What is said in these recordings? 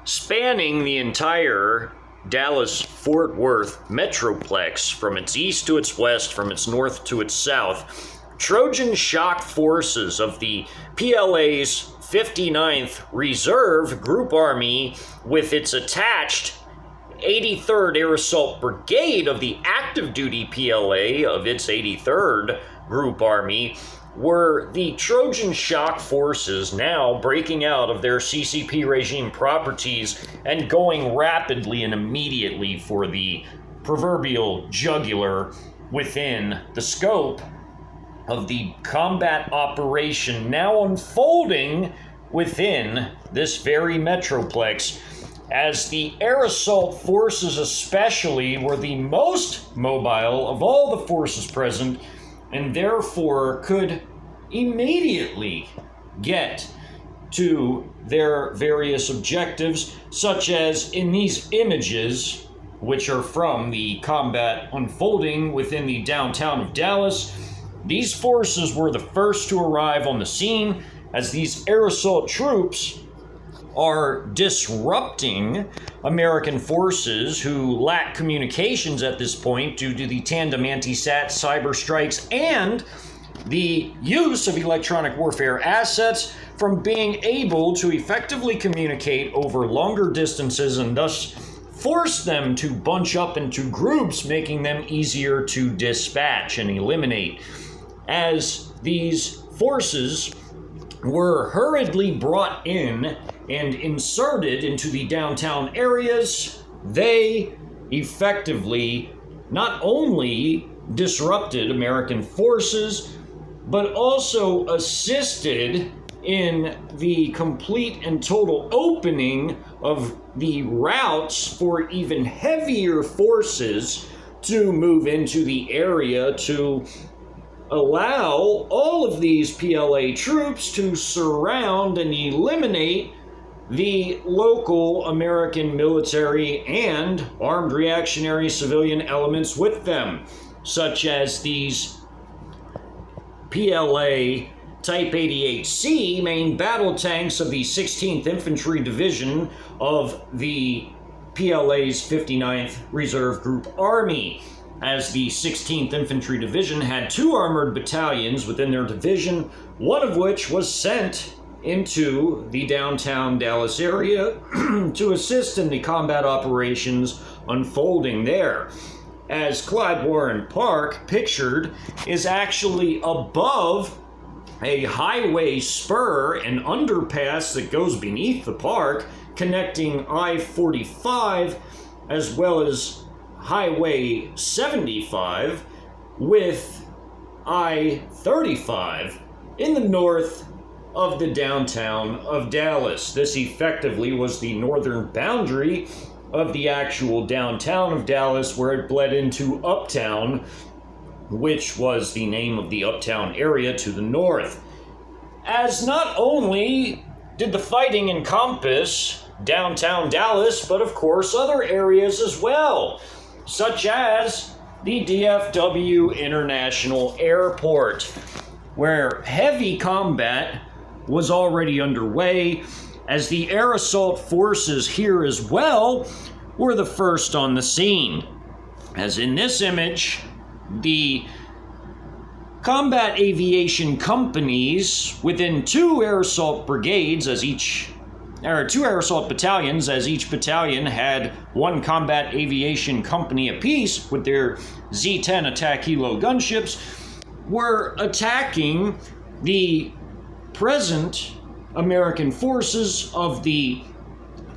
Spanning the entire Dallas-Fort Worth metroplex from its east to its west, from its north to its south, Trojan shock forces of the PLA's 59th Reserve Group Army with its attached 83rd Air Assault Brigade of the active duty PLA of its 83rd Group Army were the Trojan shock forces now breaking out of their CCP regime properties and going rapidly and immediately for the proverbial jugular within the scope of the combat operation now unfolding within this very metroplex, as the air assault forces especially were the most mobile of all the forces present and therefore could immediately get to their various objectives, such as in these images, which are from the combat unfolding within the downtown of Dallas. These forces were the first to arrive on the scene, as these air assault troops are disrupting American forces who lack communications at this point due to the tandem anti-sat cyber strikes and the use of electronic warfare assets from being able to effectively communicate over longer distances and thus force them to bunch up into groups, making them easier to dispatch and eliminate. As these forces were hurriedly brought in and inserted into the downtown areas, they effectively not only disrupted American forces, but also assisted in the complete and total opening of the routes for even heavier forces to move into the area to allow all of these PLA troops to surround and eliminate the local American military and armed reactionary civilian elements with them, such as these PLA Type 88C main battle tanks of the 16th Infantry Division of the PLA's 59th Reserve Group Army, as the 16th Infantry Division had 2 armored battalions within their division, one of which was sent into the downtown Dallas area to assist in the combat operations unfolding there. As Clyde Warren Park, pictured, is actually above a highway spur and underpass that goes beneath the park, connecting I-45 as well as Highway 75 with I-35 in the north of the downtown of Dallas. This effectively was the northern boundary of the actual downtown of Dallas, where it bled into Uptown, which was the name of the Uptown area to the north. As not only did the fighting encompass downtown Dallas, but of course other areas as well, such as the DFW International Airport, where heavy combat was already underway, as the air assault forces here as well were the first on the scene. As in this image, the combat aviation companies within 2 air assault brigades as each, or 2 air assault battalions, as each battalion had 1 combat aviation company apiece with their Z-10 attack helo gunships, were attacking the present American forces of the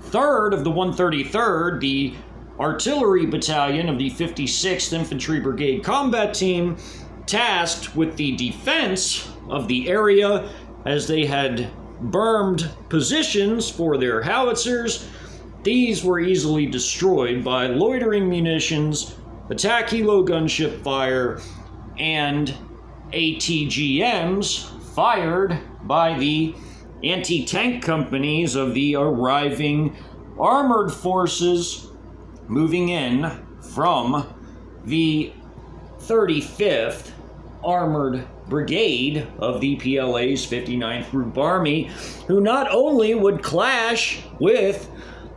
3rd of the 133rd, the artillery battalion of the 56th Infantry Brigade combat team, tasked with the defense of the area, as they had bermed positions for their howitzers. These were easily destroyed by loitering munitions, attack helo gunship fire, and ATGMs fired by the anti-tank companies of the arriving armored forces moving in from the 35th Armored Brigade of the PLA's 59th Group Army, who not only would clash with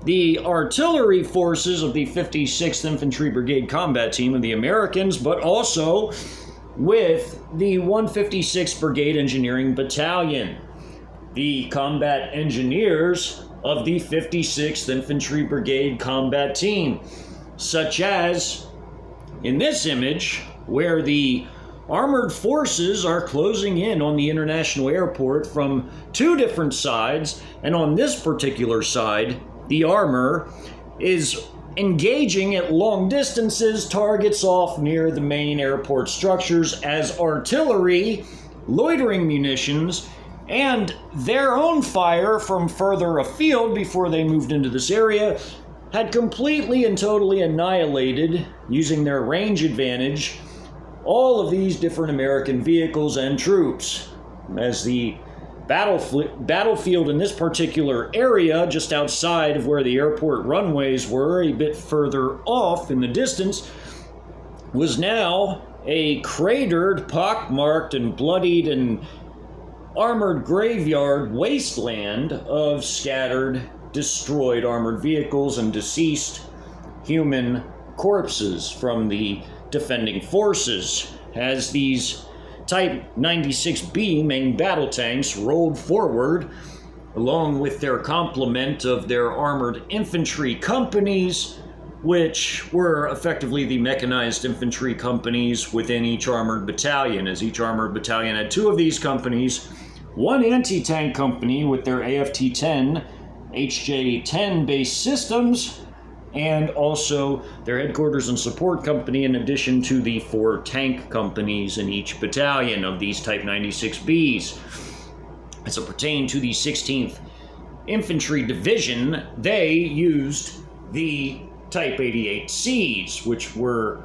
the artillery forces of the 56th Infantry Brigade Combat Team of the Americans, but also with the 156th Brigade Engineering Battalion, the combat engineers of the 56th Infantry Brigade Combat Team, such as in this image, where the armored forces are closing in on the international airport from two different sides, and on this particular side, the armor is engaging at long distances, targets off near the main airport structures, as artillery, loitering munitions, and their own fire from further afield before they moved into this area had completely and totally annihilated, using their range advantage, all of these different American vehicles and troops. As the battlefield in this particular area, just outside of where the airport runways were, a bit further off in the distance, was now a cratered, pockmarked, and bloodied and armored graveyard wasteland of scattered, destroyed armored vehicles and deceased human corpses from the defending forces, as these Type 96B main battle tanks rolled forward, along with their complement of their armored infantry companies, which were effectively the mechanized infantry companies within each armored battalion, as each armored battalion had two of these companies, one anti-tank company with their AFT-10, HJ-10 based systems, and also their headquarters and support company, in addition to the 4 tank companies in each battalion of these Type 96Bs. As it pertained to the 16th Infantry Division, they used the Type 88Cs, which were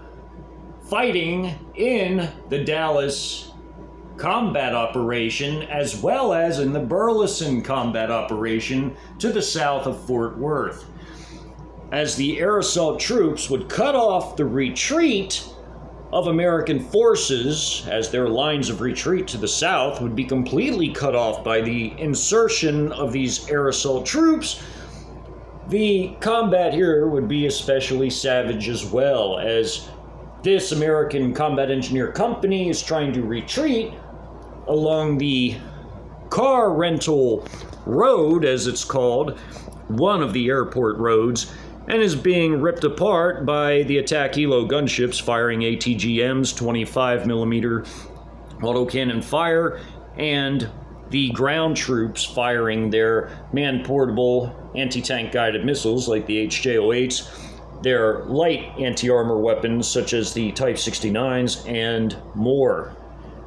fighting in the Dallas combat operation, as well as in the Burleson combat operation to the south of Fort Worth, as the air assault troops would cut off the retreat of American forces, as their lines of retreat to the south would be completely cut off by the insertion of these air assault troops. The combat here would be especially savage as well, as this American Combat Engineer Company is trying to retreat along the car rental road, as it's called, one of the airport roads, and is being ripped apart by the attack helo gunships firing ATGMs, 25mm autocannon fire, and the ground troops firing their man-portable anti-tank guided missiles like the HJ-08s, their light anti-armor weapons such as the Type 69s, and more,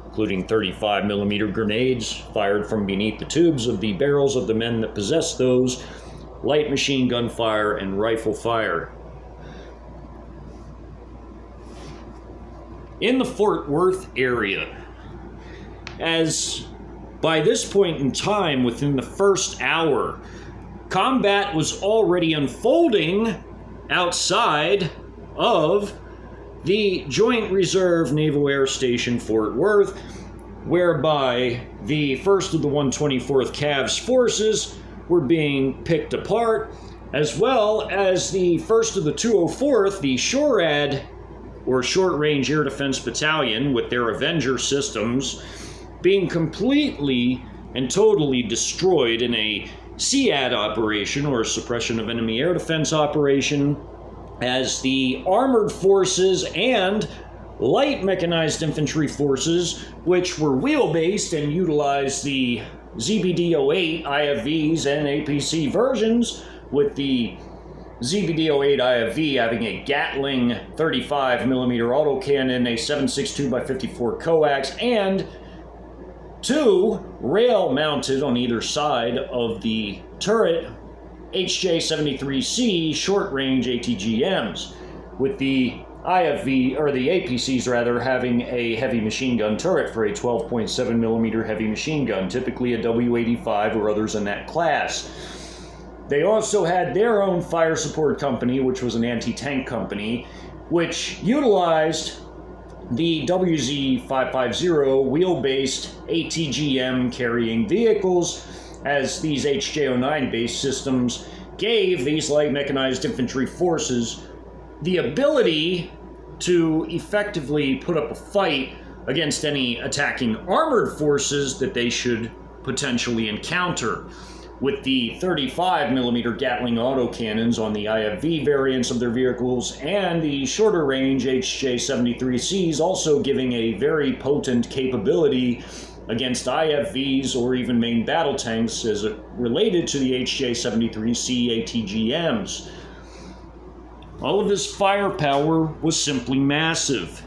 including 35mm grenades fired from beneath the tubes of the barrels of the men that possessed those, light machine gun fire, and rifle fire. In the Fort Worth area, as by this point in time, within the first hour, combat was already unfolding outside of the Joint Reserve Naval Air Station Fort Worth, whereby the 1st of the 124th Cavs forces were being picked apart, as well as the 1st of the 204th, the SHORAD, or Short Range Air Defense Battalion, with their Avenger systems, being completely and totally destroyed in a SEAD operation, or Suppression of Enemy Air Defense operation, as the armored forces and light mechanized infantry forces, which were wheel-based and utilized the ZBD-08 IFVs and APC versions, with the ZBD-08 IFV having a Gatling 35mm autocannon, a 7.62x54 coax, and 2 rail-mounted on either side of the turret HJ-73C short-range ATGMs, with the IFV, or the APCs rather, having a heavy machine gun turret for a 12.7mm heavy machine gun, typically a W85 or others in that class. They also had their own fire support company, which was an anti-tank which utilized the WZ-550 wheel-based ATGM carrying vehicles, as these HJ-09 based systems gave these light mechanized infantry forces the ability to effectively put up a fight against any attacking armored forces that they should potentially encounter. With the 35mm Gatling autocannons on the IFV variants of their vehicles and the shorter range HJ-73Cs also giving a very potent capability against IFVs or even main battle tanks as it related to the HJ-73C ATGMs. All of this firepower was simply massive.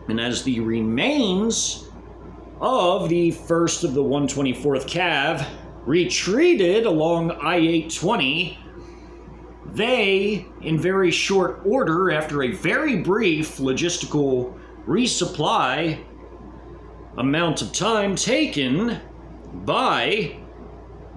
And as the remains of the 1st of the 124th Cav retreated along I-820, they, in very short order, after a very brief logistical resupply amount of time taken by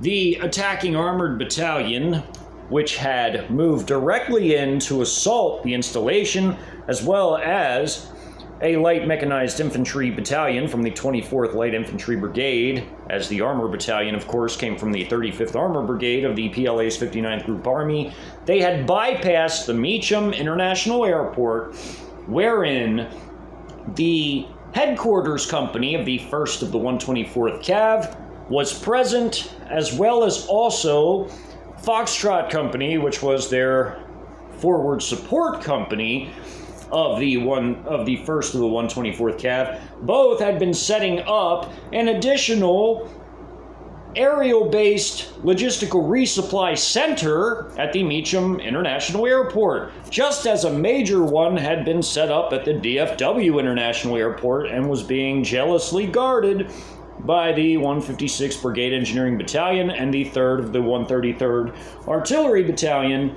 the attacking armored battalion, which had moved directly in to assault the installation, as well as a light mechanized infantry battalion from the 24th Light Infantry Brigade, as the armor battalion, of course, came from the 35th Armor Brigade of the PLA's 59th Group Army. They had bypassed the Meacham International Airport, wherein the headquarters company of the 1st of the 124th Cav was present, as well as also Foxtrot Company, which was their forward support company of the 1st of the 124th Cav. Both had been setting up an additional aerial-based logistical resupply center at the Meacham International Airport, just as a major one had been set up at the DFW International Airport and was being jealously guarded by the 156th Brigade Engineering Battalion and the 3rd of the 133rd Artillery Battalion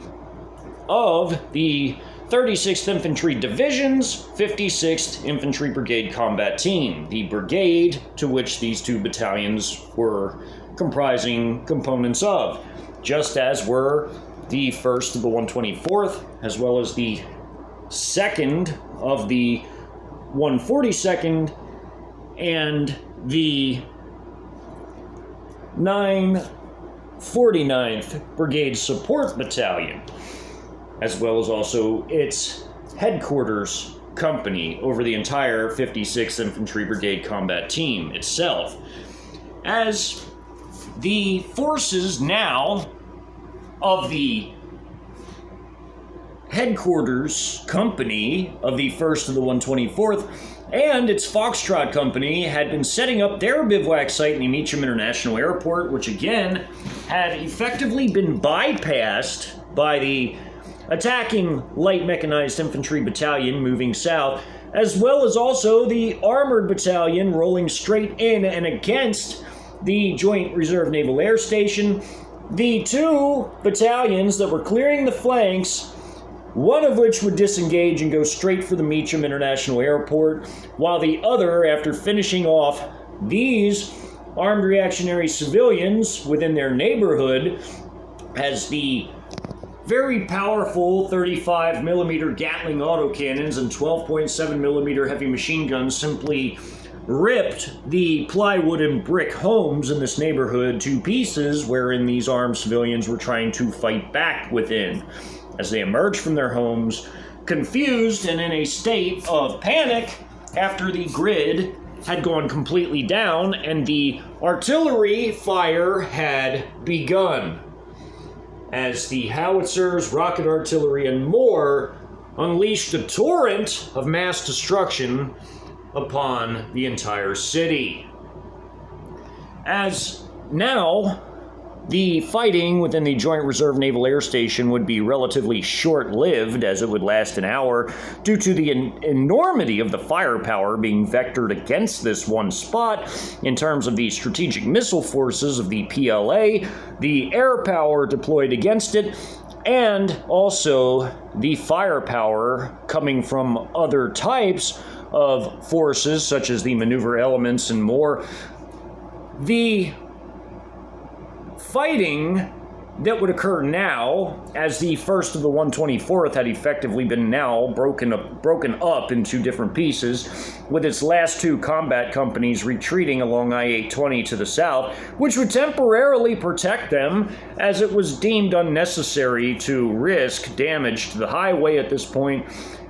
of the 36th Infantry Division's 56th Infantry Brigade Combat Team, the brigade to which these two battalions were comprising components of, just as were the 1st of the 124th, as well as the 2nd of the 142nd, and the 949th Brigade Support Battalion, as well as also its headquarters company over the entire 56th Infantry Brigade Combat Team itself. As the forces now of the headquarters company of the 1st of the 124th and its Foxtrot Company had been setting up their bivouac site in the Meacham International Airport, which again had effectively been bypassed by the attacking light mechanized infantry battalion moving south, as well as also the armored battalion rolling straight in and against the Joint Reserve Naval Air Station. The two battalions that were clearing the flanks, one of which would disengage and go straight for the Meacham International Airport, while the other, after finishing off these armed reactionary civilians within their neighborhood, as the very powerful 35mm Gatling autocannons and 12.7mm heavy machine guns simply ripped the plywood and brick homes in this neighborhood to pieces, wherein these armed civilians were trying to fight back within. As they emerged from their homes, confused and in a state of panic after the grid had gone completely down and the artillery fire had begun, as the howitzers, rocket artillery, and more unleashed a torrent of mass destruction upon the entire city. As now, the fighting within the Joint Reserve Naval Air Station would be relatively short-lived, as it would last an hour, due to the enormity of the firepower being vectored against this one spot in terms of the strategic missile forces of the PLA, the air power deployed against it, and also the firepower coming from other types of forces, such as the maneuver elements and more. The fighting that would occur now, as the first of the 124th had effectively been now broken up into different pieces, with its last two combat companies retreating along I-820 to the south, which would temporarily protect them, as it was deemed unnecessary to risk damage to the highway at this point,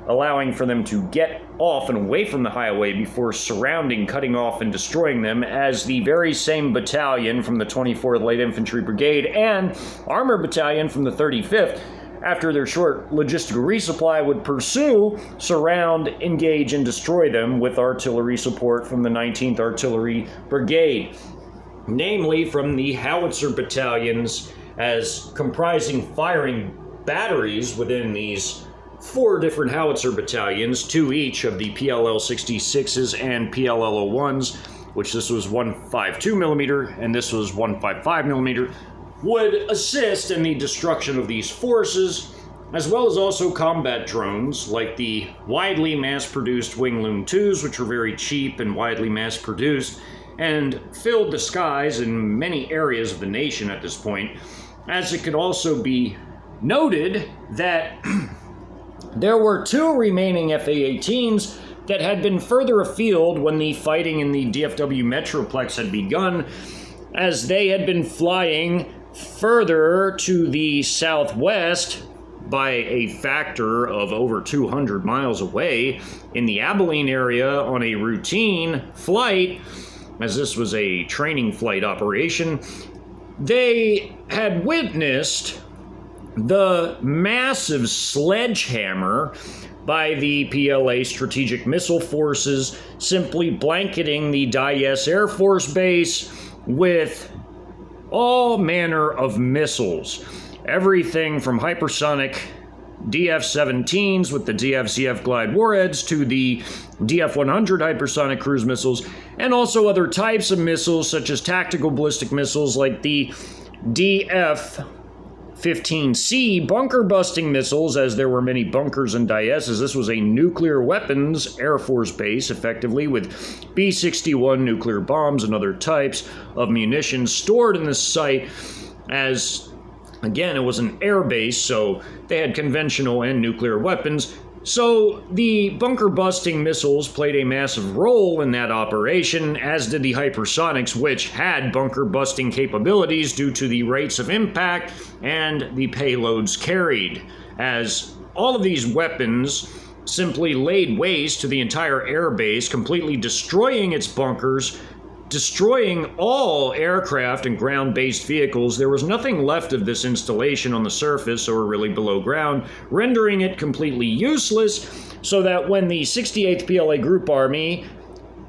allowing for them to get off and away from the highway before surrounding, cutting off, and destroying them, as the very same battalion from the 24th Light Infantry Brigade and Armor Battalion from the 35th, after their short logistical resupply, would pursue, surround, engage, and destroy them with artillery support from the 19th Artillery Brigade, namely from the howitzer battalions, as comprising firing batteries within these 4 different howitzer battalions, 2 each of the PLL-66s and PLL-01s, which this was 152mm and this was 155mm, would assist in the destruction of these forces, as well as also combat drones like the widely mass-produced Wing Loon 2s, which were very cheap and widely mass-produced, and filled the skies in many areas of the nation at this point, as it could also be noted that there were 2 remaining FA-18s that had been further afield when the fighting in the DFW Metroplex had begun, as they had been flying further to the southwest by a factor of over 200 miles away in the Abilene area on a routine flight, as this was a training flight operation. They had witnessed the massive sledgehammer by the PLA Strategic Missile Forces, simply blanketing the Dyess Air Force Base with all manner of missiles. Everything from hypersonic DF-17s with the DF-CF Glide warheads to the DF-100 hypersonic cruise missiles, and also other types of missiles such as tactical ballistic missiles like the DF-15C bunker-busting missiles, as there were many bunkers in Dyess, as this was a nuclear weapons Air Force base, effectively, with B-61 nuclear bombs and other types of munitions stored in this site, as, again, it was an air base, so they had conventional and nuclear weapons. So the bunker-busting missiles played a massive role in that operation, as did the hypersonics, which had bunker-busting capabilities due to the rates of impact and the payloads carried, as all of these weapons simply laid waste to the entire airbase, completely destroying its bunkers, destroying all aircraft and ground-based vehicles. There was nothing left of this installation on the surface or really below ground, rendering it completely useless, so that when the 68th PLA Group Army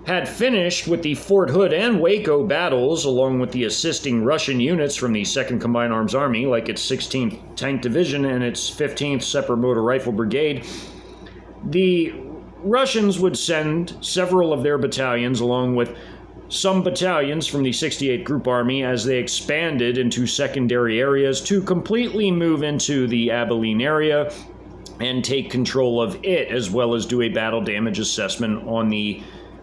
had finished with the Fort Hood and Waco battles, along with the assisting Russian units from the 2nd Combined Arms Army, like its 16th Tank Division and its 15th Separate Motor Rifle Brigade, the Russians would send several of their battalions, along with some battalions from the 68th Group Army, as they expanded into secondary areas, to completely move into the Abilene area and take control of it, as well as do a battle damage assessment on the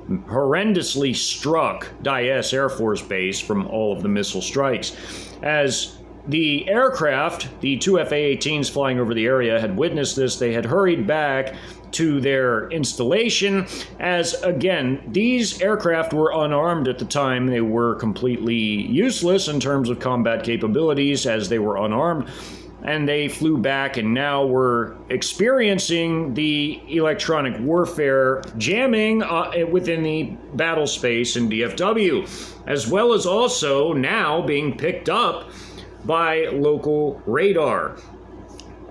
horrendously struck Dyess Air Force Base from all of the missile strikes. As the aircraft, the 2 FA-18s flying over the area, had witnessed this, they had hurried back to their installation, as, again, these aircraft were unarmed at the time. They were completely useless in terms of combat capabilities, as they were unarmed, and they flew back and now were experiencing the electronic warfare jamming within the battle space in DFW, as well as also now being picked up by local radar,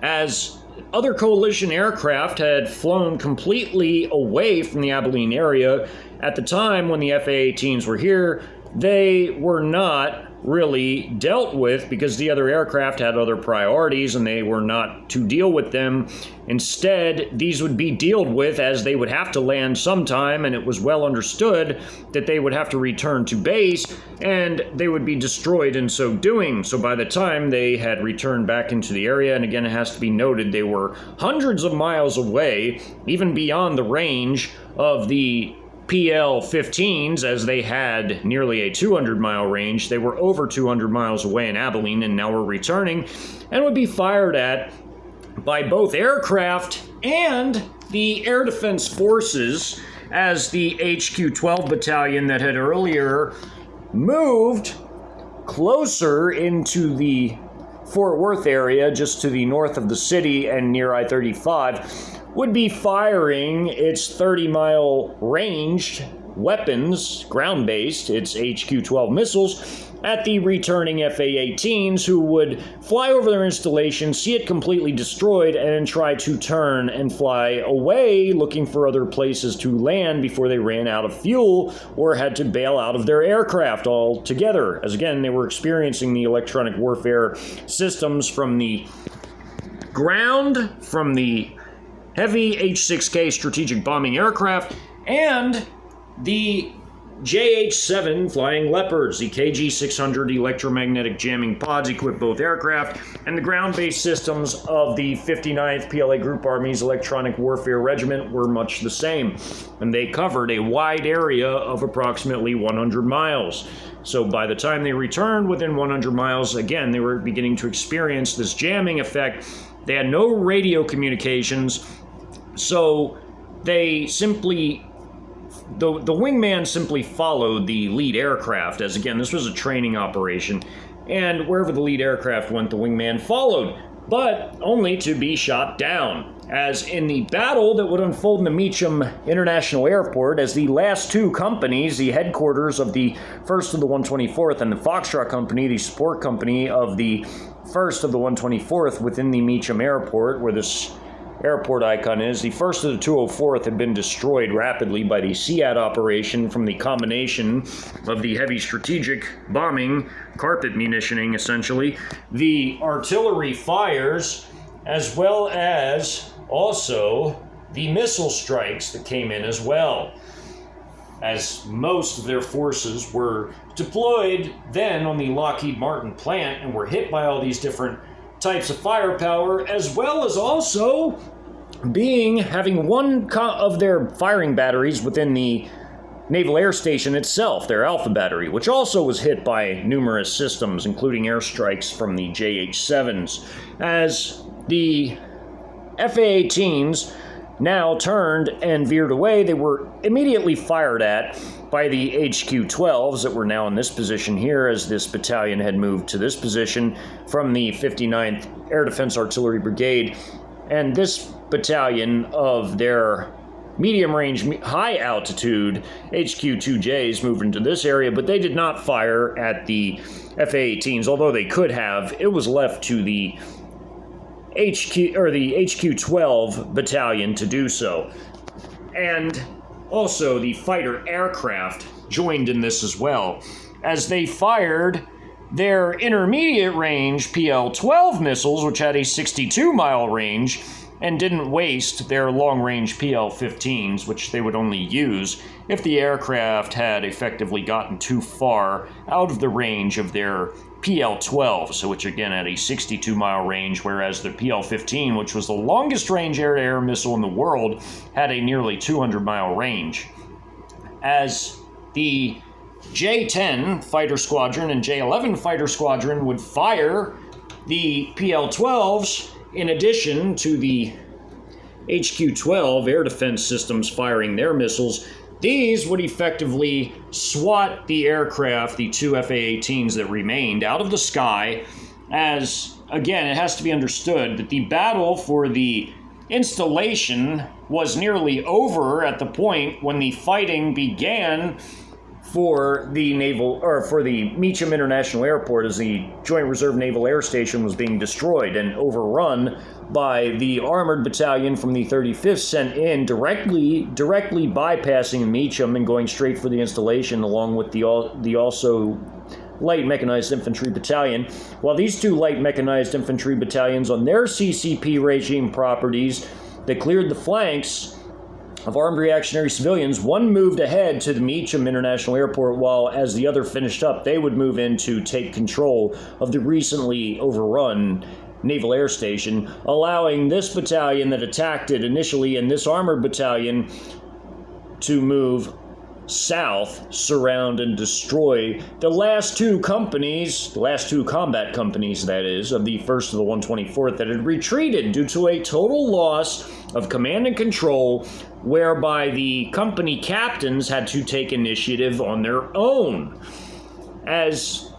as other coalition aircraft had flown completely away from the Abilene area. At the time when the FA-18s were here, they were not really dealt with because the other aircraft had other priorities and they were not to deal with them. Instead, these would be dealt with as they would have to land sometime, and it was well understood that they would have to return to base and they would be destroyed in so doing. So by the time they had returned back into the area, and again it has to be noted they were hundreds of miles away, even beyond the range of the PL-15s, as they had nearly a 200-mile range. They were over 200 miles away in Abilene and now were returning and would be fired at by both aircraft and the air defense forces, as the HQ-12 battalion that had earlier moved closer into the Fort Worth area, just to the north of the city and near I-35, would be firing its 30-mile ranged weapons, ground-based, its HQ-12 missiles, at the returning FA-18s, who would fly over their installation, see it completely destroyed, and try to turn and fly away, looking for other places to land before they ran out of fuel or had to bail out of their aircraft altogether, as again, they were experiencing the electronic warfare systems from the ground, from the heavy H-6K strategic bombing aircraft, and the JH-7 Flying Leopards. The KG-600 electromagnetic jamming pods equipped both aircraft, and the ground-based systems of the 59th PLA Group Army's Electronic Warfare Regiment were much the same, and they covered a wide area of approximately 100 miles. So by the time they returned within 100 miles, again, they were beginning to experience this jamming effect. They had no radio communications, so they simply... The wingman simply followed the lead aircraft, as again, this was a training operation, and wherever the lead aircraft went, the wingman followed, but only to be shot down. As in the battle that would unfold in the Meacham International Airport, as the last two companies, the headquarters of the 1st of the 124th and the Foxtrot Company, the support company of the 1st of the 124th within the Meacham Airport, where this airport icon is, the 1st of the 204th had been destroyed rapidly by the SEAD operation from the combination of the heavy strategic bombing, carpet munitioning essentially, the artillery fires, as well as also the missile strikes that came in as well, as most of their forces were deployed then on the Lockheed Martin plant and were hit by all these different types of firepower, as well as also having one of their firing batteries within the Naval Air Station itself, their Alpha Battery, which also was hit by numerous systems, including airstrikes from the JH-7s. As the FA-18s now turned and veered away, they were immediately fired at by the HQ-12s that were now in this position here, as this battalion had moved to this position from the 59th Air Defense Artillery Brigade. And this battalion of their medium-range, high-altitude HQ-2Js moved into this area, but they did not fire at the FA-18s, although they could have. It was left to the HQ-12 battalion to do so. And also the fighter aircraft joined in this as well, as they fired their intermediate range PL-12 missiles, which had a 62-mile range, and didn't waste their long-range PL-15s, which they would only use if the aircraft had effectively gotten too far out of the range of their PL-12, so which again had a 62-mile range, whereas the PL-15, which was the longest range air-to-air missile in the world, had a nearly 200-mile range. As the J-10 fighter squadron and J-11 fighter squadron would fire the PL-12s in addition to the HQ-12 air defense systems firing their missiles. These would effectively swat the aircraft, the two FA-18s that remained, out of the sky, as, again, it has to be understood that the battle for the installation was nearly over at the point when the fighting began for the Meacham International Airport, as the Joint Reserve Naval Air Station was being destroyed and overrun by the armored battalion from the 35th sent in, directly bypassing Meacham and going straight for the installation, along with the also light mechanized infantry battalion. While these two light mechanized infantry battalions on their CCP regime properties that cleared the flanks of armed reactionary civilians, one moved ahead to the Meacham International Airport, while as the other finished up, they would move in to take control of the recently overrun Naval Air Station, allowing this battalion that attacked it initially and this armored battalion to move south, surround and destroy the last two combat companies, that is, of the 1st to the 124th that had retreated due to a total loss of command and control, whereby the company captains had to take initiative on their own. As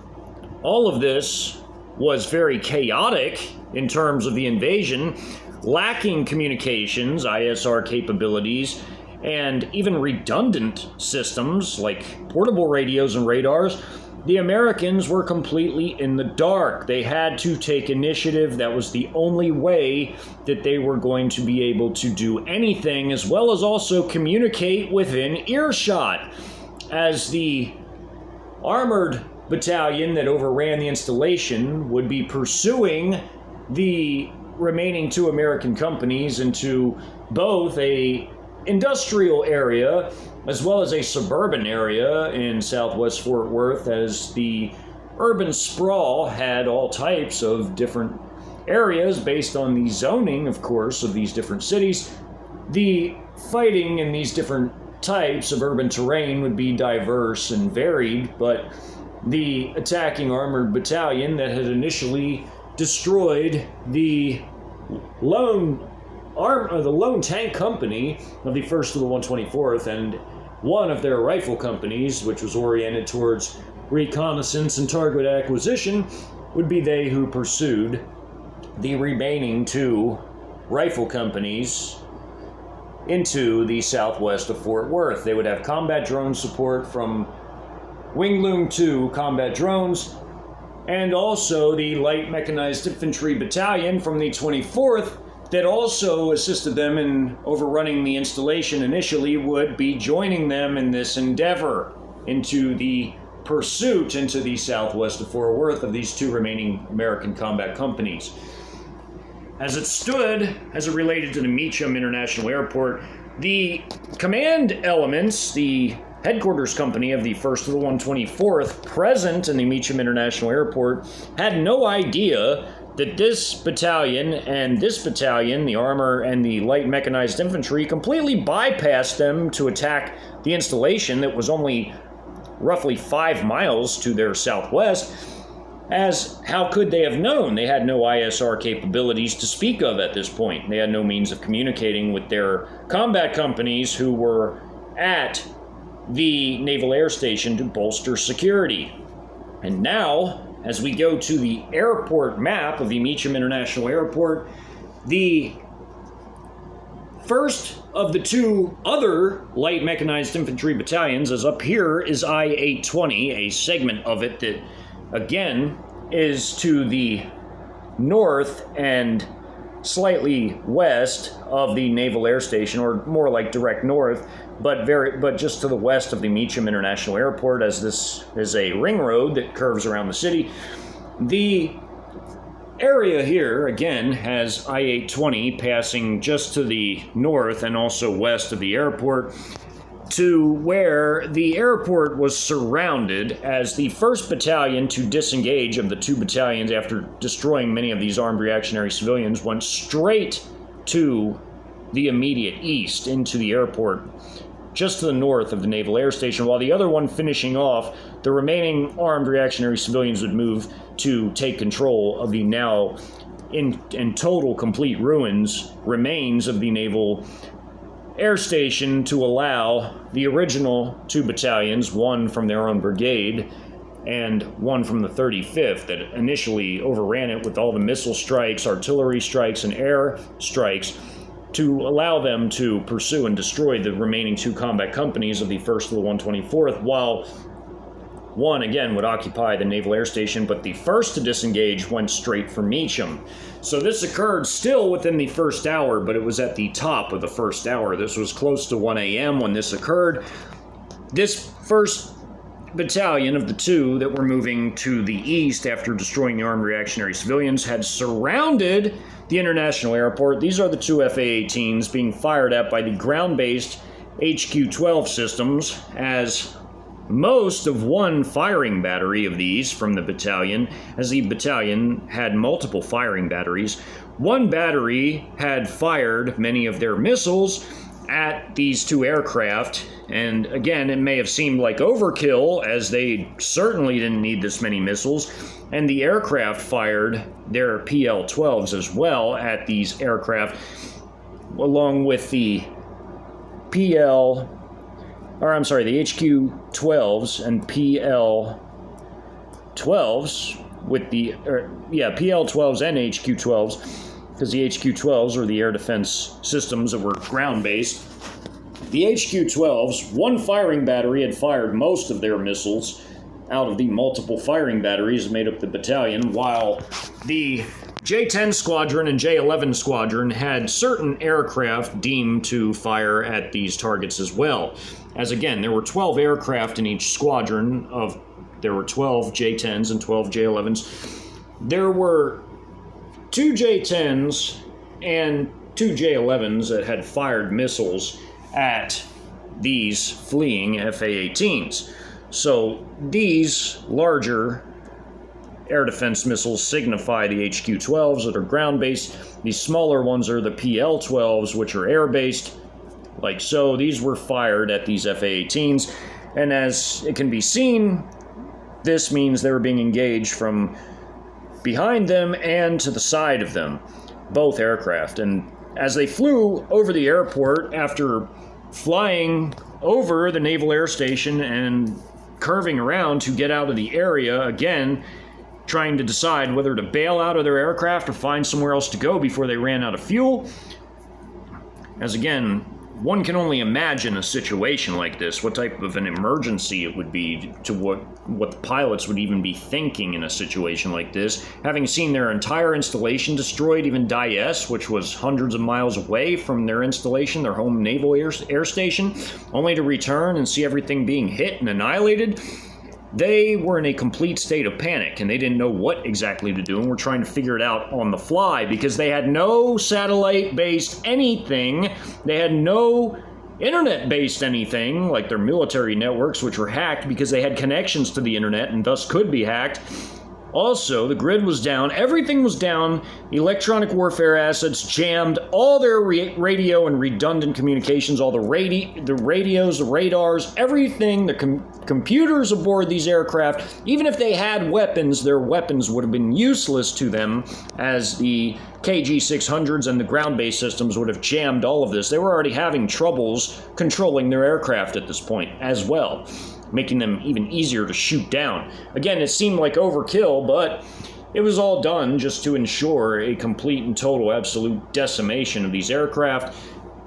all of this was very chaotic in terms of the invasion, lacking communications, ISR capabilities, and even redundant systems like portable radios and radars, the Americans were completely in the dark. They had to take initiative. That was the only way that they were going to be able to do anything, as well as also communicate within earshot. As the armored battalion that overran the installation would be pursuing the remaining two American companies into both a industrial area as well as a suburban area in southwest Fort Worth, as the urban sprawl had all types of different areas based on the zoning, of course, of these different cities. The fighting in these different types of urban terrain would be diverse and varied, but the attacking armored battalion that had initially destroyed the lone tank company of the 1st to the 124th and one of their rifle companies, which was oriented towards reconnaissance and target acquisition, would be they who pursued the remaining two rifle companies into the southwest of Fort Worth. They would have combat drone support from Wing Loom 2 combat drones, and also the light mechanized infantry battalion from the 24th that also assisted them in overrunning the installation initially would be joining them in this endeavor into the pursuit into the southwest of Fort Worth of these two remaining American combat companies. As it stood, as it related to the Meacham International Airport, the command elements, the headquarters company of the 1st to the 124th present in the Meacham International Airport, had no idea that this battalion, the armor and the light mechanized infantry, completely bypassed them to attack the installation that was only roughly 5 miles to their southwest. As how could they have known? They had no ISR capabilities to speak of at this point. They had no means of communicating with their combat companies who were at the Naval Air Station to bolster security. And now, as we go to the airport map of the Meacham International Airport, the first of the two other light mechanized infantry battalions, as up here, is I-820, a segment of it that, again, is to the north and slightly west of the Naval Air Station, or more like direct north, but just to the west of the Meacham International Airport, as this is a ring road that curves around the city. The area here, again, has I-820 passing just to the north and also west of the airport, to where the airport was surrounded as the 1st battalion to disengage of the two battalions after destroying many of these armed reactionary civilians went straight to the immediate east into the airport, just to the north of the Naval Air Station, while the other one finishing off, the remaining armed reactionary civilians would move to take control of the now in total complete ruins remains of the Naval Air Station, to allow the original two battalions, one from their own brigade and one from the 35th that initially overran it with all the missile strikes, artillery strikes, and air strikes, to allow them to pursue and destroy the remaining two combat companies of the 1st to the 124th, while one, again, would occupy the Naval Air Station, but the first to disengage went straight for Meacham. So this occurred still within the first hour, but it was at the top of the first hour. This was close to 1 a.m. when this occurred. This first battalion of the two that were moving to the east after destroying the armed reactionary civilians had surrounded the international airport. These are the two FA-18s being fired at by the ground-based HQ-12 systems, as most of one firing battery of these from the battalion, as the battalion had multiple firing batteries. One battery had fired many of their missiles, at these two aircraft, and again, it may have seemed like overkill, as they certainly didn't need this many missiles, and the aircraft fired their PL-12s as well at these aircraft, along with the the HQ-12s and PL-12s, with the, PL-12s and HQ-12s, because the HQ-12s are the air defense systems that were ground-based. The HQ-12s, one firing battery had fired most of their missiles out of the multiple firing batteries that made up the battalion, while the J-10 Squadron and J-11 Squadron had certain aircraft deemed to fire at these targets as well. As again, there were 12 aircraft in each squadron. There were 12 J-10s and 12 J-11s. There were 2 J-10s and 2 J-11s that had fired missiles at these fleeing FA-18s. So these larger air defense missiles signify the HQ-12s that are ground-based. These smaller ones are the PL-12s, which are air-based. Like so, these were fired at these FA-18s. And as it can be seen, this means they were being engaged from behind them and to the side of them, both aircraft. And as they flew over the airport, after flying over the Naval Air Station and curving around to get out of the area, again, trying to decide whether to bail out of their aircraft or find somewhere else to go before they ran out of fuel. As again, one can only imagine a situation like this, what type of an emergency it would be, to what the pilots would even be thinking in a situation like this, having seen their entire installation destroyed, even Dies, which was hundreds of miles away from their installation, their home naval air station, only to return and see everything being hit and annihilated. They were in a complete state of panic, and they didn't know what exactly to do, and were trying to figure it out on the fly, because they had no satellite-based anything. They had no internet-based anything, like their military networks, which were hacked because they had connections to the internet and thus could be hacked. Also, the grid was down, everything was down, electronic warfare assets jammed, all their radio and redundant communications, all the radios, the radars, everything, the computers aboard these aircraft. Even if they had weapons, their weapons would have been useless to them, as the KG-600s and the ground-based systems would have jammed all of this. They were already having troubles controlling their aircraft at this point as well, making them even easier to shoot down. Again, it seemed like overkill, but it was all done just to ensure a complete and total absolute decimation of these aircraft,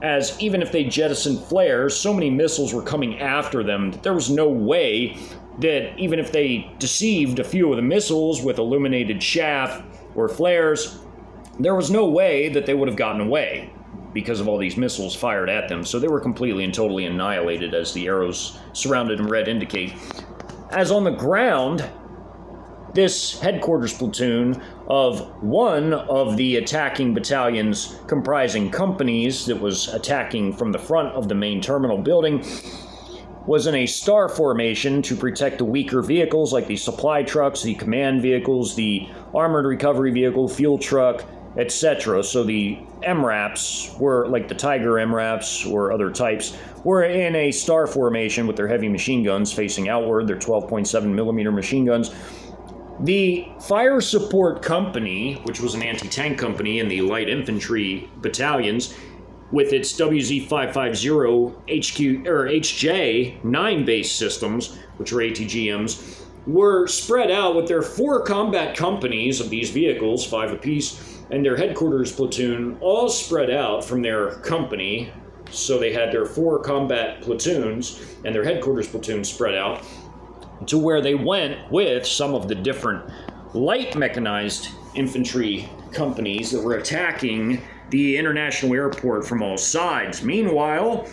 as even if they jettisoned flares, so many missiles were coming after them that there was no way that even if they deceived a few of the missiles with illuminated shaft or flares, there was no way that they would have gotten away because of all these missiles fired at them. So they were completely and totally annihilated, as the arrows surrounded in red indicate. As on the ground, this headquarters platoon of one of the attacking battalions comprising companies that was attacking from the front of the main terminal building was in a star formation to protect the weaker vehicles like the supply trucks, the command vehicles, the armored recovery vehicle, fuel truck, etc. So the MRAPs were, like the Tiger MRAPs or other types, were in a star formation with their heavy machine guns facing outward, their 12.7 millimeter machine guns. The Fire Support Company, which was an anti-tank company in the light infantry battalions, with its WZ-550 HJ 9-based systems, which are ATGMs, were spread out with their 4 combat companies of these vehicles, 5 apiece, and their headquarters platoon all spread out from their company. So they had their 4 combat platoons and their headquarters platoon spread out to where they went with some of the different light mechanized infantry companies that were attacking the international airport from all sides. Meanwhile,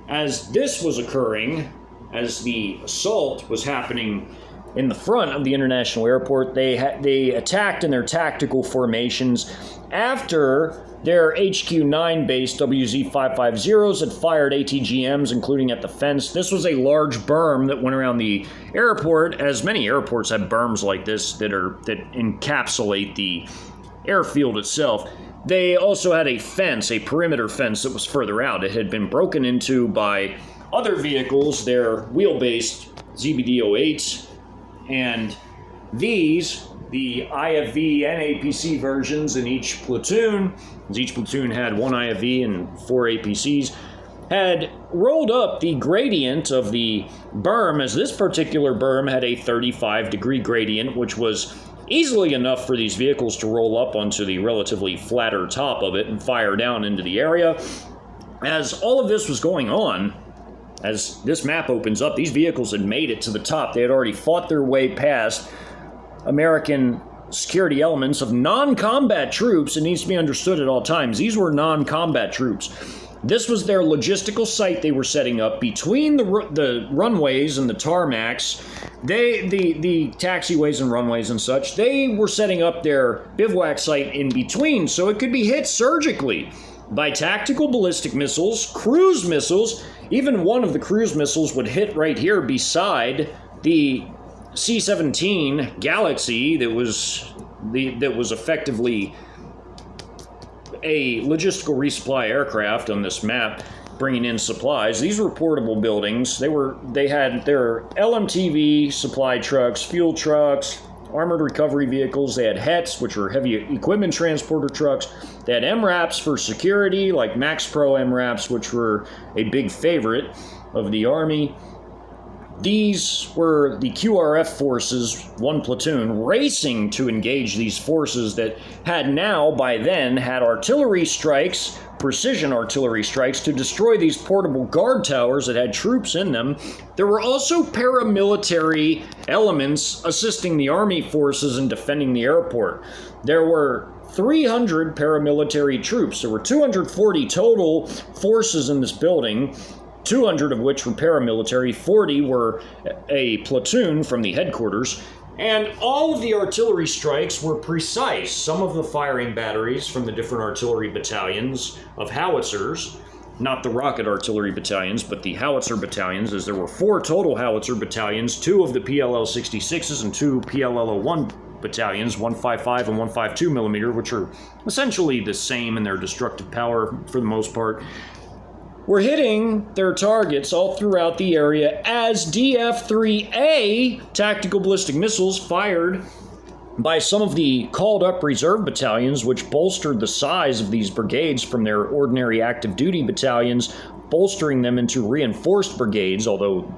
as this was occurring, as the assault was happening in the front of the international airport, they attacked in their tactical formations after their HQ-9 based WZ-550s had fired ATGMs, including at the fence. This was a large berm that went around the airport, as many airports have berms like this that encapsulate the airfield itself. They also had a fence, a perimeter fence that was further out. It had been broken into by other vehicles, their wheel-based ZBD-08s, and these, the IFV and APC versions in each platoon, as each platoon had one IFV and 4 APCs, had rolled up the gradient of the berm, as this particular berm had a 35-degree gradient, which was easily enough for these vehicles to roll up onto the relatively flatter top of it and fire down into the area. As all of this was going on, as this map opens up, these vehicles had made it to the top. They had already fought their way past American security elements of non-combat troops. It needs to be understood at all times. These were non-combat troops. This was their logistical site they were setting up between the runways and the tarmacs. The taxiways and runways and such, they were setting up their bivouac site in between so it could be hit surgically by tactical ballistic missiles, cruise missiles. Even one of the cruise missiles would hit right here beside the C-17 Galaxy that was effectively a logistical resupply aircraft on this map, bringing in supplies. These were portable buildings. They had their LMTV supply trucks, fuel trucks, armored recovery vehicles. They had HETs, which were heavy equipment transporter trucks. They had MRAPs for security, like Max Pro MRAPs, which were a big favorite of the Army. These were the QRF forces, one platoon, racing to engage these forces that had now, by then, had artillery strikes, precision artillery strikes, to destroy these portable guard towers that had troops in them. There were also paramilitary elements assisting the Army forces in defending the airport. There were 300 paramilitary troops. There were 240 total forces in this building, 200 of which were paramilitary, 40 were a platoon from the headquarters, and all of the artillery strikes were precise. Some of the firing batteries from the different artillery battalions of howitzers, not the rocket artillery battalions, but the howitzer battalions, as there were 4 total howitzer battalions, 2 of the PLL-66s and 2 PLL-01 battalions, 155 and 152 millimeter, which are essentially the same in their destructive power for the most part, were hitting their targets all throughout the area as DF-3A tactical ballistic missiles fired by some of the called-up reserve battalions, which bolstered the size of these brigades from their ordinary active duty battalions, bolstering them into reinforced brigades, although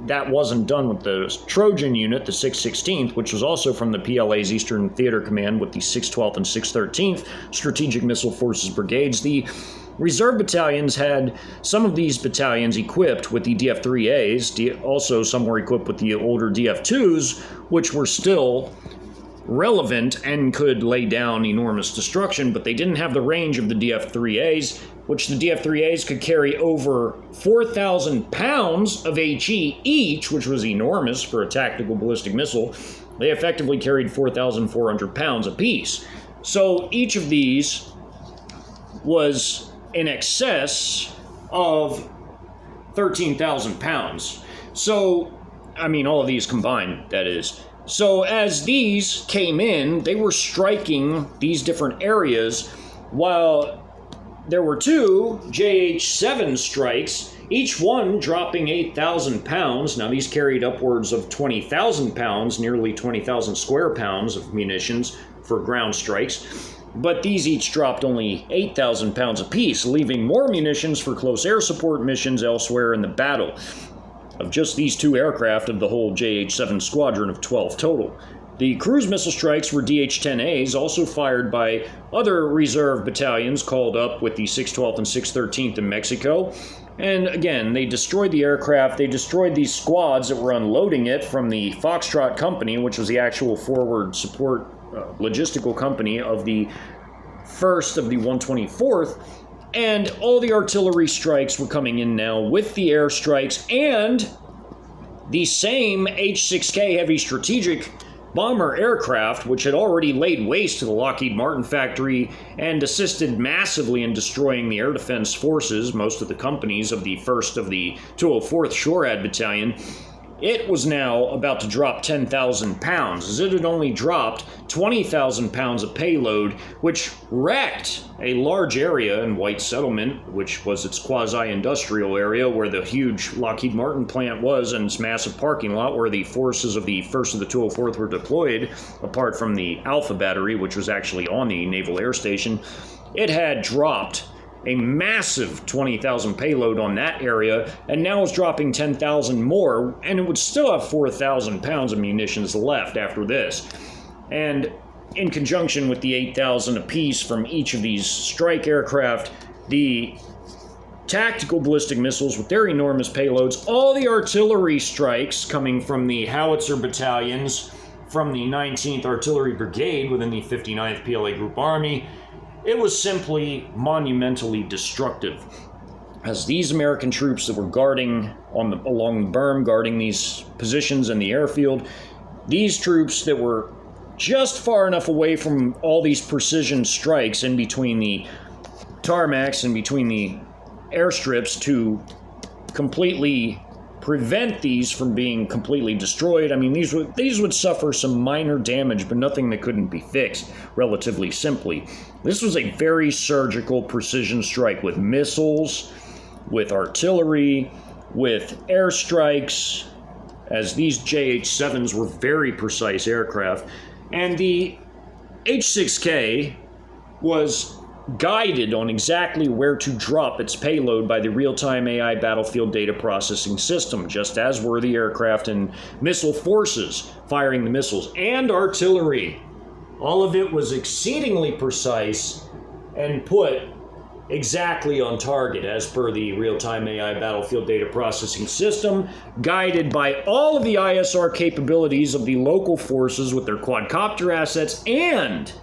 that wasn't done with the Trojan unit, the 616th, which was also from the PLA's Eastern Theater Command with the 612th and 613th Strategic Missile Forces brigades. The reserve battalions had some of these battalions equipped with the DF-3As, also some were equipped with the older DF-2s, which were still relevant and could lay down enormous destruction, but they didn't have the range of the DF-3As, which the DF-3As could carry over 4,000 pounds of HE each, which was enormous for a tactical ballistic missile. They effectively carried 4,400 pounds apiece. So each of these was in excess of 13,000 pounds. So, I mean, all of these combined, that is. So as these came in, they were striking these different areas, while there were 2 JH-7 strikes, each one dropping 8,000 pounds. Now these carried upwards of 20,000 pounds, nearly 20,000 square pounds of munitions for ground strikes. But these each dropped only 8,000 pounds apiece, leaving more munitions for close air support missions elsewhere in the battle. Of just these 2 aircraft of the whole JH-7 squadron of 12 total. The cruise missile strikes were DH-10As, also fired by other reserve battalions called up with the 612th and 613th in Mexico. And again, they destroyed the aircraft, they destroyed these squads that were unloading it from the Foxtrot Company, which was the actual forward support logistical company of the 1st of the 124th, and all the artillery strikes were coming in now with the air strikes, and the same H-6K heavy strategic bomber aircraft, which had already laid waste to the Lockheed Martin factory and assisted massively in destroying the air defense forces, most of the companies of the 1st of the 204th SHORAD Battalion. it was now about to drop 10,000 pounds, as it had only dropped 20,000 pounds of payload, which wrecked a large area in White Settlement, which was its quasi-industrial area where the huge Lockheed Martin plant was, and its massive parking lot where the forces of the 1st and the 204th were deployed, apart from the Alpha Battery, which was actually on the Naval Air Station. It had dropped a massive 20,000 payload on that area, and now is dropping 10,000 more, and it would still have 4,000 pounds of munitions left after this. And in conjunction with the 8,000 apiece from each of these strike aircraft, the tactical ballistic missiles with their enormous payloads, all the artillery strikes coming from the howitzer battalions from the 19th Artillery Brigade within the 59th PLA Group Army, it was simply monumentally destructive, as these American troops that were guarding along the berm, guarding these positions in the airfield, these troops that were just far enough away from all these precision strikes in between the tarmacs and between the airstrips to completely prevent these from being completely destroyed. I mean, these would suffer some minor damage, but nothing that couldn't be fixed relatively simply. This was a very surgical precision strike with missiles, with artillery, with airstrikes, as these JH-7s were very precise aircraft. And the H-6K was guided on exactly where to drop its payload by the real-time AI battlefield data processing system, just as were the aircraft and missile forces firing the missiles, and artillery. All of it was exceedingly precise and put exactly on target as per the real-time AI battlefield data processing system, guided by all of the ISR capabilities of the local forces with their quadcopter assets and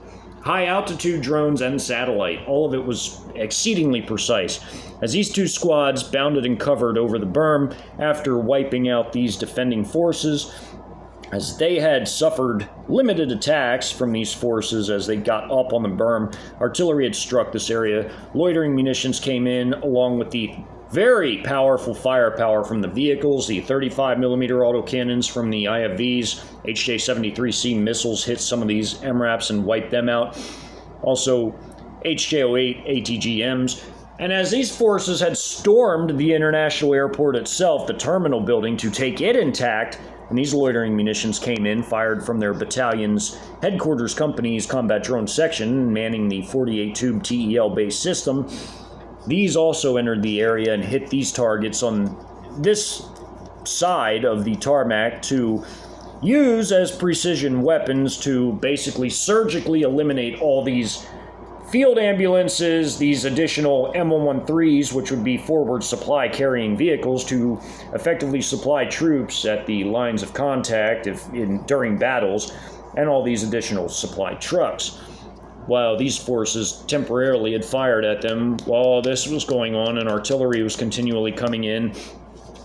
high-altitude drones and satellite. All of it was exceedingly precise, as these two squads bounded and covered over the berm after wiping out these defending forces, as they had suffered limited attacks from these forces as they got up on the berm. Artillery had struck this area. Loitering munitions came in, along with the very powerful firepower from the vehicles. The 35mm autocannons from the IFVs, HJ-73C missiles hit some of these MRAPs and wiped them out. Also, HJ-08 ATGMs. And as these forces had stormed the international airport itself, the terminal building, to take it intact, and these loitering munitions came in, fired from their battalion's headquarters company's combat drone section, manning the 48-tube TEL-based system. These also entered the area and hit these targets on this side of the tarmac to use as precision weapons to basically surgically eliminate all these field ambulances, these additional M113s, which would be forward supply carrying vehicles to effectively supply troops at the lines of contact during battles, and all these additional supply trucks. While these forces temporarily had fired at them while this was going on, and artillery was continually coming in,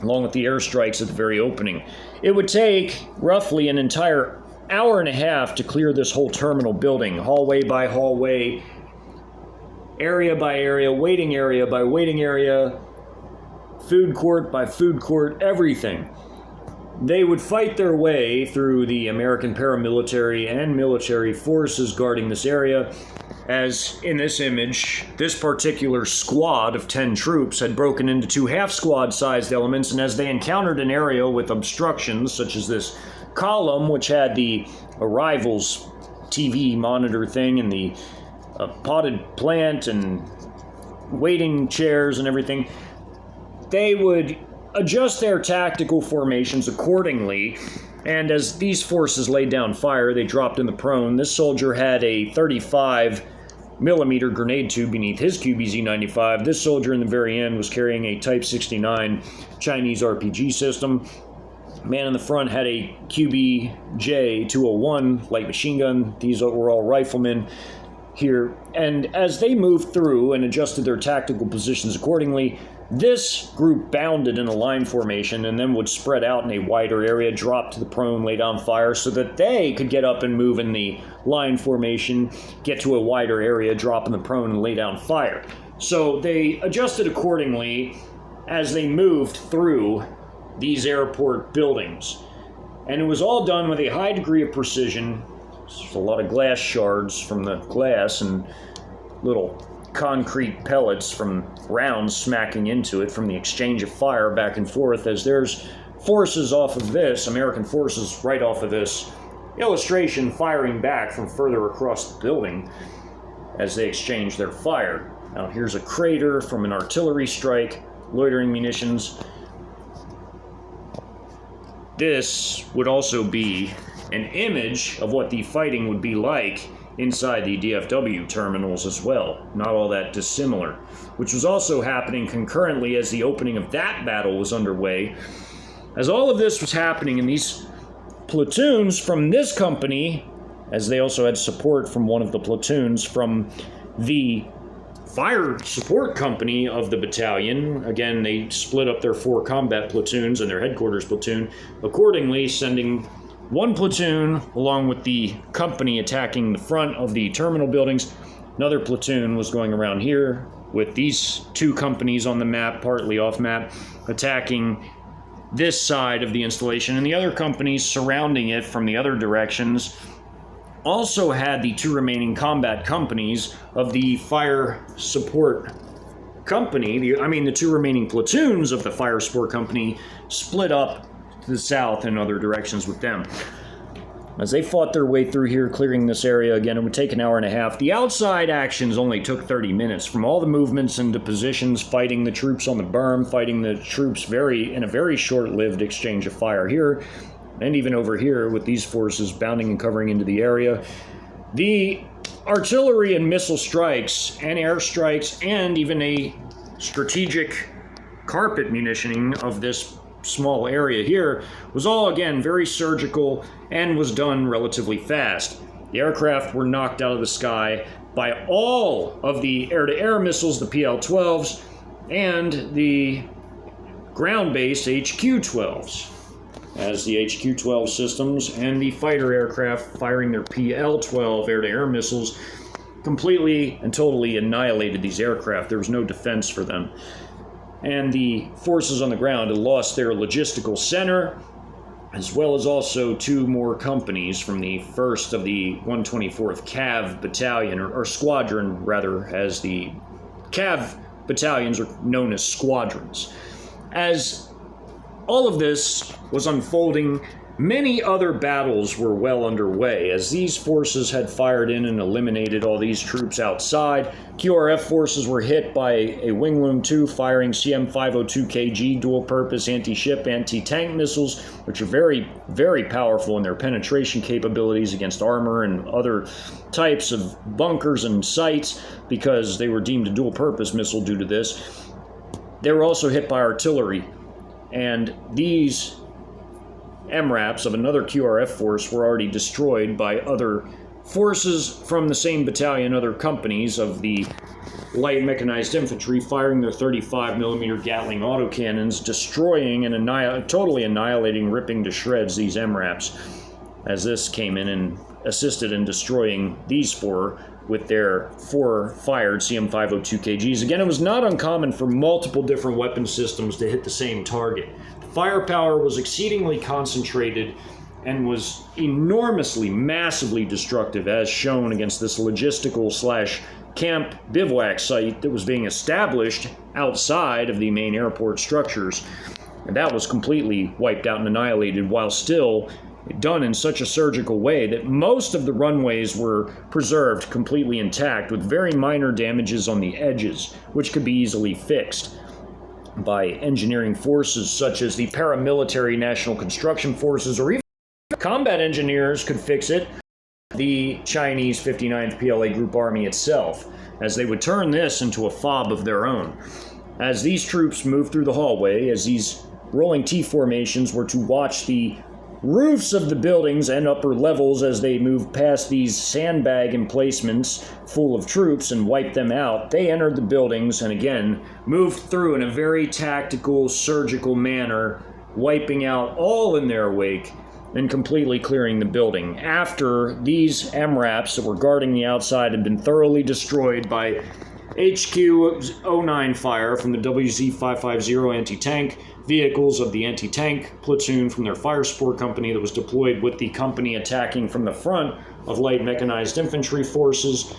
along with the airstrikes at the very opening. It would take roughly an entire hour and a half to clear this whole terminal building, hallway by hallway, area by area, waiting area by waiting area, food court by food court, everything. They would fight their way through the American paramilitary and military forces guarding this area, as in this image, this particular squad of 10 troops had broken into two half-squad-sized elements, and as they encountered an area with obstructions, such as this column, which had the arrivals TV monitor thing and the potted plant and waiting chairs and everything, they would adjust their tactical formations accordingly, and as these forces laid down fire, they dropped in the prone. This soldier had a 35mm grenade tube beneath his QBZ-95. This soldier in the very end was carrying a Type 69 Chinese RPG system. Man in the front had a QBJ-201 light machine gun. These were all riflemen here, and as they moved through and adjusted their tactical positions accordingly, this group bounded in a line formation and then would spread out in a wider area, drop to the prone, lay down fire, so that they could get up and move in the line formation, get to a wider area, drop in the prone, and lay down fire. So they adjusted accordingly as they moved through these airport buildings. And it was all done with a high degree of precision. There's a lot of glass shards from the glass and little concrete pellets from rounds smacking into it from the exchange of fire back and forth, as there's forces off of this, American forces right off of this illustration firing back from further across the building as they exchange their fire. Now here's a crater from an artillery strike, loitering munitions. This would also be an image of what the fighting would be like inside the DFW terminals as well. Not all that dissimilar, which was also happening concurrently as the opening of that battle was underway. As all of this was happening, and these platoons from this company, as they also had support from one of the platoons from the fire support company of the battalion. Again, they split up their 4 combat platoons and their headquarters platoon accordingly, sending one platoon along with the company attacking the front of the terminal buildings. Another platoon was going around here with these 2 companies on the map, partly off map, attacking this side of the installation, and the other companies surrounding it from the other directions also had the 2 remaining combat companies of the fire support company, the 2 remaining platoons of the fire support company split up to the south and other directions with them. As they fought their way through here, clearing this area, again, it would take an hour and a half. The outside actions only took 30 minutes. From all the movements into positions, fighting the troops on the berm, fighting the troops in a very short-lived exchange of fire here, and even over here with these forces bounding and covering into the area. The artillery and missile strikes and airstrikes and even a strategic carpet munitioning of this small area here was all, again, very surgical and was done relatively fast. The aircraft were knocked out of the sky by all of the air-to-air missiles, the PL-12s, and the ground-based HQ-12s, as the HQ-12 systems and the fighter aircraft firing their PL-12 air-to-air missiles completely and totally annihilated these aircraft. There was no defense for them. And the forces on the ground had lost their logistical center, as well as also 2 more companies from the 1st of the 124th Cav Battalion, or Squadron, rather, as the Cav battalions are known as squadrons. As all of this was unfolding, many other battles were well underway, as these forces had fired in and eliminated all these troops outside. QRF forces were hit by a Wing-Loom 2 firing CM502KG dual-purpose anti-ship, anti-tank missiles, which are very, very powerful in their penetration capabilities against armor and other types of bunkers and sites, because they were deemed a dual-purpose missile due to this. They were also hit by artillery, and these MRAPs of another QRF force were already destroyed by other forces from the same battalion, other companies of the light mechanized infantry, firing their 35mm Gatling autocannons, destroying and totally annihilating, ripping to shreds these MRAPs, as this came in and assisted in destroying these 4 with their 4 fired CM502KGs. Again, it was not uncommon for multiple different weapon systems to hit the same target. Firepower was exceedingly concentrated and was enormously, massively destructive, as shown against this logistical / camp bivouac site that was being established outside of the main airport structures. And that was completely wiped out and annihilated, while still done in such a surgical way that most of the runways were preserved completely intact, with very minor damages on the edges, which could be easily fixed by engineering forces such as the paramilitary National Construction Forces, or even combat engineers could fix it, the Chinese 59th PLA Group Army itself, as they would turn this into a fob of their own. As these troops moved through the hallway, as these rolling T formations were to watch the roofs of the buildings and upper levels as they moved past these sandbag emplacements full of troops and wiped them out, they entered the buildings and again moved through in a very tactical, surgical manner, wiping out all in their wake and completely clearing the building. After these MRAPs that were guarding the outside had been thoroughly destroyed by HQ-09 fire from the WZ-550 anti-tank vehicles of the anti-tank platoon from their fire support company that was deployed with the company attacking from the front of light mechanized infantry forces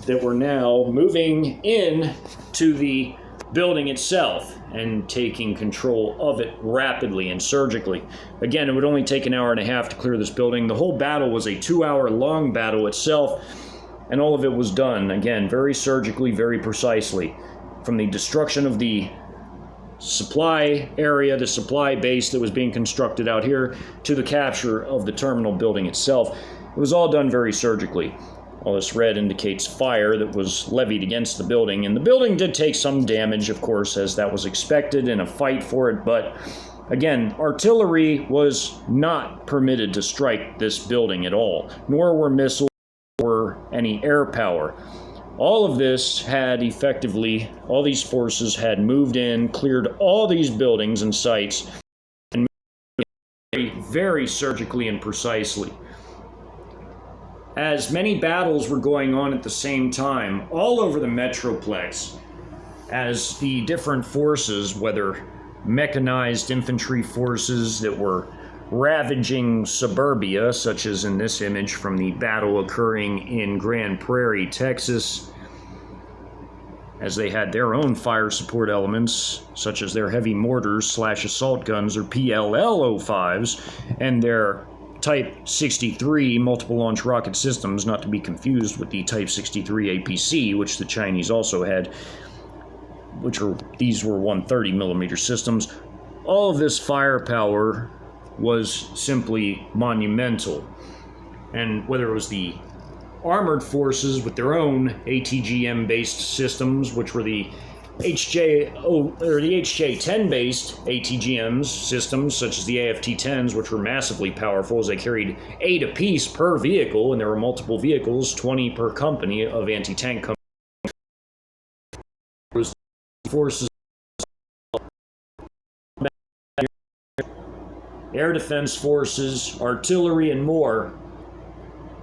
that were now moving in to the building itself and taking control of it rapidly and surgically. Again, it would only take an hour and a half to clear this building. The whole battle was a 2-hour long battle itself, and all of it was done, again, very surgically, very precisely. From the destruction of the supply area, the supply base that was being constructed out here, to the capture of the terminal building itself. It was all done very surgically. All this red indicates fire that was levied against the building, and the building did take some damage, of course, as that was expected in a fight for it, but again, artillery was not permitted to strike this building at all, nor were missiles or any air power. All of this had effectively, all these forces had moved in, cleared all these buildings and sites, and moved very surgically and precisely. As many battles were going on at the same time, all over the Metroplex, as the different forces, whether mechanized infantry forces that were ravaging suburbia, such as in this image from the battle occurring in Grand Prairie, Texas, as they had their own fire support elements, such as their heavy mortars / assault guns, or PLL-05s, and their Type 63 multiple launch rocket systems, not to be confused with the Type 63 APC, which the Chinese also had, these were 130mm systems. All of this firepower was simply monumental. And whether it was the armored forces with their own ATGM-based systems, which were the HJ-10 based ATGMs systems, such as the AFT-10s, which were massively powerful as they carried 8 apiece per vehicle, and there were multiple vehicles, 20 per company of anti-tank companies. Forces, air defense forces, artillery, and more.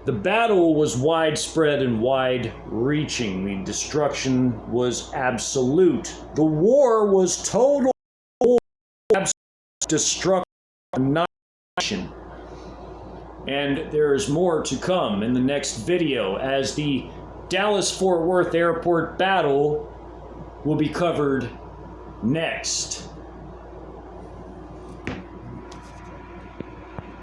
The battle was widespread and wide-reaching. The destruction was absolute. The war was total destruction, annihilation. And there is more to come in the next video, as the Dallas-Fort Worth Airport battle will be covered next.